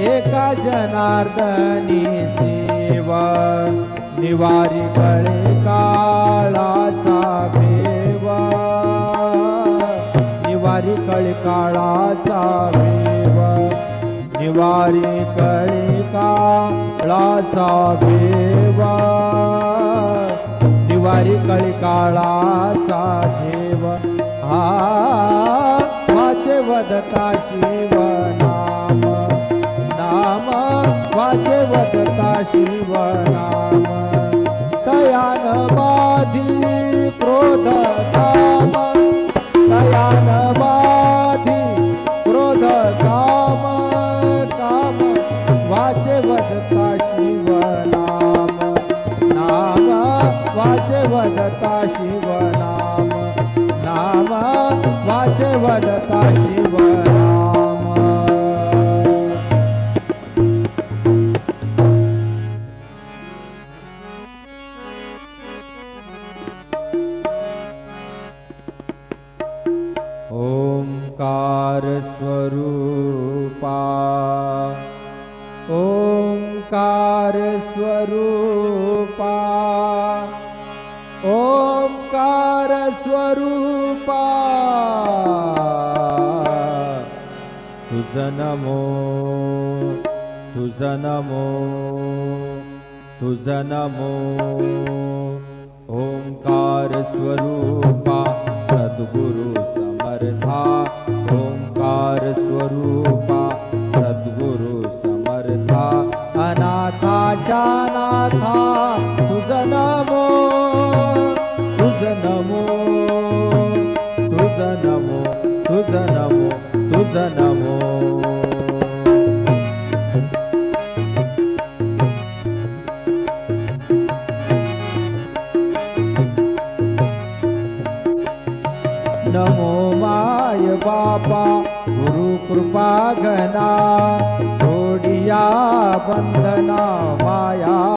एका जनार्दनी सेवा निवारी कळे काळाचा भेवा निवारी कळे काळाचा भेवा निवारी कळे काळाचा भेवा निवारी कळे काळाचा ठेव हा वाचे वदता शिव नाम नाम वाचे वदता शिव नाम तयान बाधी क्रोध काम तयान बाधी क्रोध काम काम वाचे वदता शिव नाम नाम वाचे वदता शिव नाम नाम वाचे वदता शिव नाम ओंकार स्वरूपा ओंकार स्वरूपा ओंकार स्वरूपा तुझ नमो तुझ नमो तुझ नमो ओंकार स्वरूपा सद्गुरु समर्था ओंकार स्वरूपा सद्गुरु समर्था अनाथाच्या नाथा तुझ नमो तुझ नमो तुझ नमो तुझ नमो तुझ नमो नमो माय बापा गुरु कृपा घना तोडिया बंधना माया